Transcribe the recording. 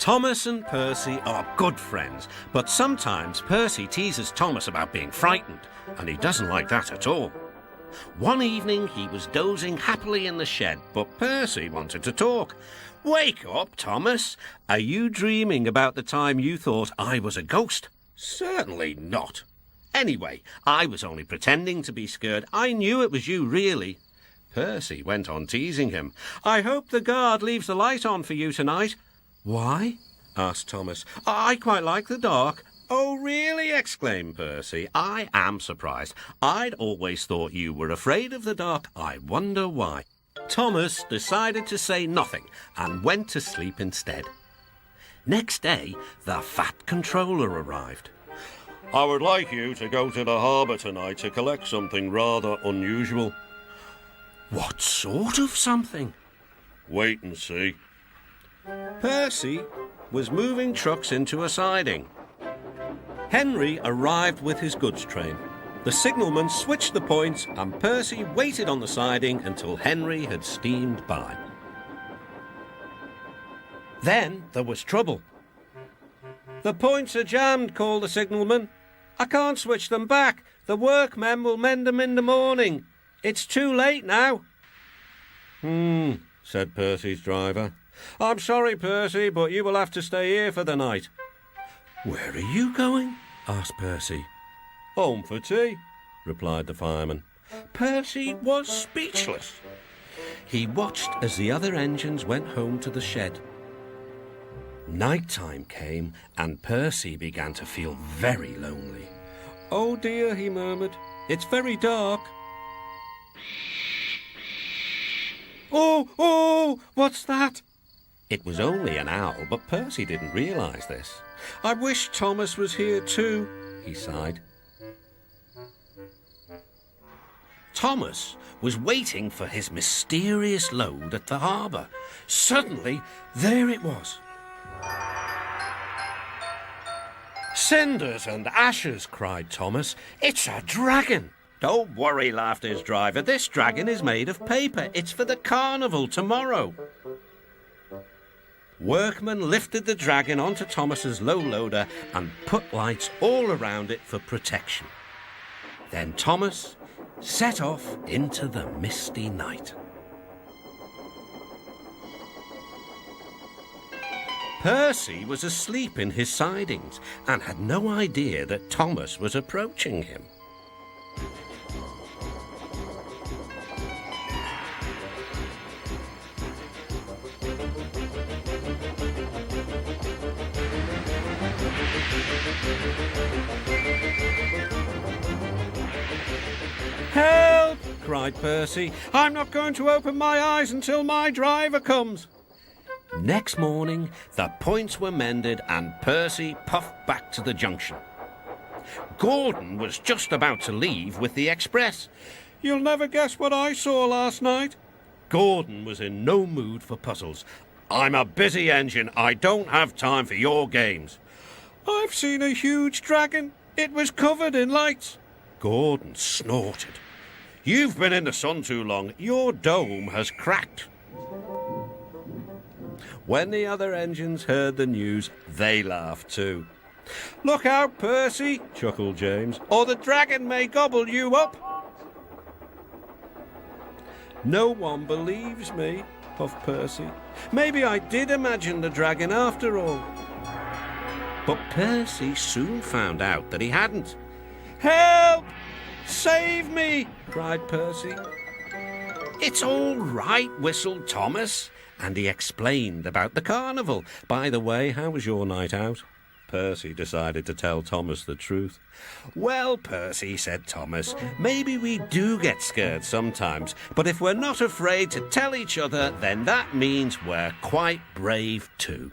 Thomas and Percy are good friends, but sometimes Percy teases Thomas about being frightened, and he doesn't like that at all. One evening he was dozing happily in the shed, but Percy wanted to talk. "Wake up, Thomas. Are you dreaming about the time you thought I was a ghost?" "Certainly not. Anyway, I was only pretending to be scared. I knew it was you, really." Percy went on teasing him. "I hope the guard leaves the light on for you tonight." "Why?" asked Thomas. "I quite like the dark." "Oh, really?" exclaimed Percy. "I am surprised. I'd always thought you were afraid of the dark. I wonder why." Thomas decided to say nothing and went to sleep instead. Next day, the Fat Controller arrived. "I would like you to go to the harbour tonight to collect something rather unusual." "What sort of something?" "Wait and see." Percy was moving trucks into a siding. Henry arrived with his goods train. The signalman switched the points and Percy waited on the siding until Henry had steamed by. Then there was trouble. "The points are jammed," called the signalman. "I can't switch them back. The workmen will mend them in the morning. It's too late now." Said Percy's driver. "I'm sorry, Percy, but you will have to stay here for the night." "Where are you going?" asked Percy. "Home for tea," replied the fireman. Percy was speechless. He watched as the other engines went home to the shed. Night time came and Percy began to feel very lonely. "Oh dear," he murmured, "it's very dark." Oh, what's that?" It was only an owl, but Percy didn't realise this. "I wish Thomas was here too," he sighed. Thomas was waiting for his mysterious load at the harbour. Suddenly, there it was. "Cinders and ashes," cried Thomas. "It's a dragon." "Don't worry," laughed his driver. "This dragon is made of paper. It's for the carnival tomorrow." Workmen lifted the dragon onto Thomas's low loader and put lights all around it for protection. Then Thomas set off into the misty night. Percy was asleep in his sidings and had no idea that Thomas was approaching him. "Help!" cried Percy. "I'm not going to open my eyes until my driver comes." Next morning, the points were mended and Percy puffed back to the junction. Gordon was just about to leave with the express. "You'll never guess what I saw last night." Gordon was in no mood for puzzles. "I'm a busy engine. I don't have time for your games." "I've seen a huge dragon. It was covered in lights." Gordon snorted. "You've been in the sun too long. Your dome has cracked." When the other engines heard the news, they laughed too. "Look out, Percy," chuckled James, "or the dragon may gobble you up." "No one believes me," puffed Percy. "Maybe I did imagine the dragon after all." But Percy soon found out that he hadn't. "Help! Save me!" cried Percy. "It's all right," whistled Thomas, and he explained about the carnival. "By the way, how was your night out?" Percy decided to tell Thomas the truth. "Well, Percy," said Thomas, "maybe we do get scared sometimes, but if we're not afraid to tell each other, then that means we're quite brave too."